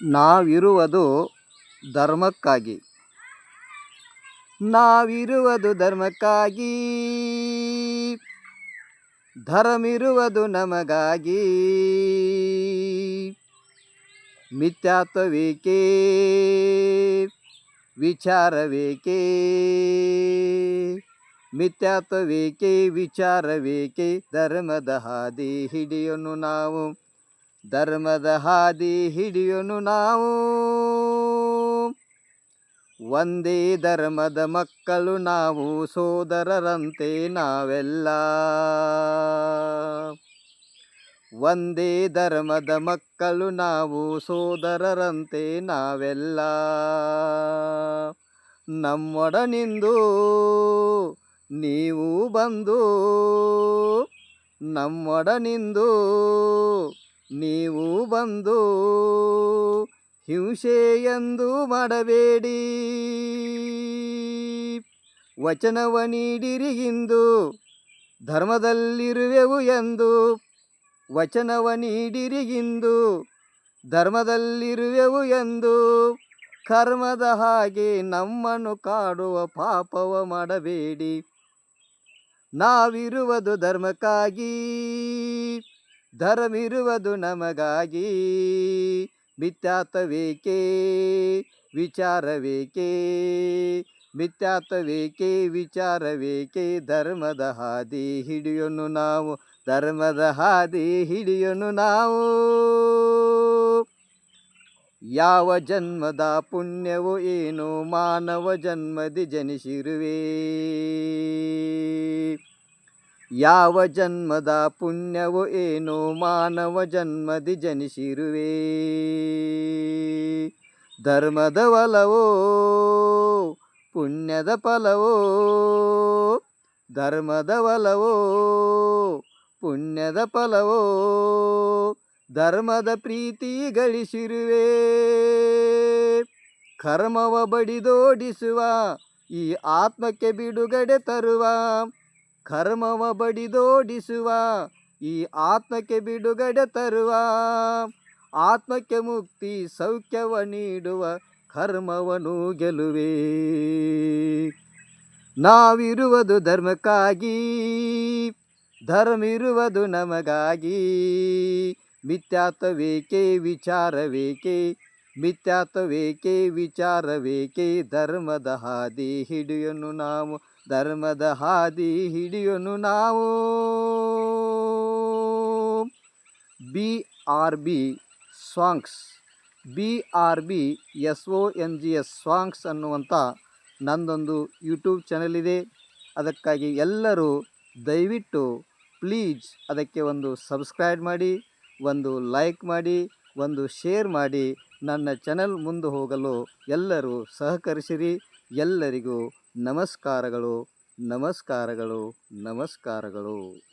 ನಾವಿರುವುದು ಧರ್ಮಕ್ಕಾಗಿ. ನಾವಿರುವುದು ಧರ್ಮಕ್ಕಾಗಿ, ಧರ್ಮಿರುವುದು ನಮಗಾಗಿ. ಮಿಥ್ಯಾತ್ವವೇಕೆ, ವಿಚಾರವೇಕೆ, ಮಿಥ್ಯಾತ್ವವೇಕೆ, ವಿಚಾರವೇಕೆ. ಧರ್ಮದ ಹಾದಿ ಹಿಡಿಯೋನು ನಾವು, ಧರ್ಮದ ಹಾದಿ ಹಿಡಿಯೋನು ನಾವು. ಒಂದೇ ಧರ್ಮದ ಮಕ್ಕಳು ನಾವು, ಸೋದರರಂತೆ ನಾವೆಲ್ಲ. ಒಂದೇ ಧರ್ಮದ ಮಕ್ಕಳು ನಾವು, ಸೋದರರಂತೆ ನಾವೆಲ್ಲ. ನಮ್ಮೊಡನಿಂದು ನೀವು ಬಂದು, ನಮ್ಮೊಡನಿಂದು ನೀವು ಬಂದು, ಹಿಂಸೆಯೆಂದು ಮಾಡಬೇಡಿ. ವಚನವ ನೀಡಿರಿ ಇಂದು, ಧರ್ಮದಲ್ಲಿರುವೆವು ಎಂದು. ವಚನವ ನೀಡಿರಿ ಇಂದು, ಧರ್ಮದಲ್ಲಿರುವೆವು ಎಂದು. ಕರ್ಮದ ಹಾಗೆ ನಮ್ಮನ್ನು ಕಾಡುವ ಪಾಪವ ಮಾಡಬೇಡಿ. ನಾವಿರುವುದು ಧರ್ಮಕ್ಕಾಗಿ, ಧರ್ಮಿರುವುದು ನಮಗಾಗಿ. ಮಿಥ್ಯಾತ್ವವೇಕೆ, ವಿಚಾರವೇಕೆ, ಮಿಥ್ಯಾತ್ವವೇಕೆ, ವಿಚಾರವೇಕೆ. ಧರ್ಮದ ಹಾದಿ ಹಿಡಿಯೋನು ನಾವು, ಧರ್ಮದ ಹಾದಿ ಹಿಡಿಯೋನು ನಾವು. ಯಾವ ಜನ್ಮದ ಪುಣ್ಯವೋ ಏನು, ಮಾನವ ಜನ್ಮದಿ ಜನಿಸಿರುವೆ. ಯಾವ ಜನ್ಮದ ಪುಣ್ಯವೋ ಏನು, ಮಾನವ ಜನ್ಮದಿ ಜನಿಸಿರುವೆ. ಧರ್ಮದ ಒಲವೋ, ಪುಣ್ಯದ ಫಲವೋ. ಧರ್ಮದ ಒಲವೋ, ಪುಣ್ಯದ ಫಲವೋ. ಧರ್ಮದ ಪ್ರೀತಿ ಗಳಿಸಿರುವೆ. ಕರ್ಮವ ಬಡಿದೋಡಿಸುವ, ಈ ಆತ್ಮಕ್ಕೆ ಬಿಡುಗಡೆ ತರುವ. ಕರ್ಮವ ಬಡಿದೋಡಿಸುವ, ಈ ಆತ್ಮಕ್ಕೆ ಬಿಡುಗಡೆ ತರುವ. ಆತ್ಮಕ್ಕೆ ಮುಕ್ತಿ ಸೌಖ್ಯವ ನೀಡುವ, ಕರ್ಮವನು ಗೆಲುವೆ. ನಾವಿರುವುದು ಧರ್ಮಕ್ಕಾಗಿ, ಧರ್ಮಿರುವುದು ನಮಗಾಗಿ. ಮಿಥ್ಯಾತ್ವವೇಕೆ, ವಿಚಾರವೇಕೆ, ಮಿಥ್ಯಾತ್ವವೇಕೆ, ವಿಚಾರವೇಕೆ. ಧರ್ಮದ ಹಾದಿ ಹಿಡಿಯೋನು ನಾವು, ಧರ್ಮದ ಹಾದಿ ಹಿಡಿಯೋನು ನಾವು. BRB songs, BRB SONGS songs ಅನ್ನುವಂಥ ನಂದೊಂದು ಯೂಟ್ಯೂಬ್ ಚಾನಲ್ ಇದೆ. ಅದಕ್ಕಾಗಿ ಎಲ್ಲರೂ ದಯವಿಟ್ಟು ಪ್ಲೀಸ್ ಅದಕ್ಕೆ ಒಂದು ಸಬ್ಸ್ಕ್ರೈಬ್ ಮಾಡಿ, ಒಂದು ಲೈಕ್ ಮಾಡಿ, ಒಂದು ಶೇರ್ ಮಾಡಿ. ನನ್ನ ಚಾನಲ್ ಮುಂದೆ ಹೋಗಲು ಎಲ್ಲರೂ ಸಹಕರಿಸಿರಿ. ಎಲ್ಲರಿಗೂ ನಮಸ್ಕಾರಗಳು, ನಮಸ್ಕಾರಗಳು, ನಮಸ್ಕಾರಗಳು.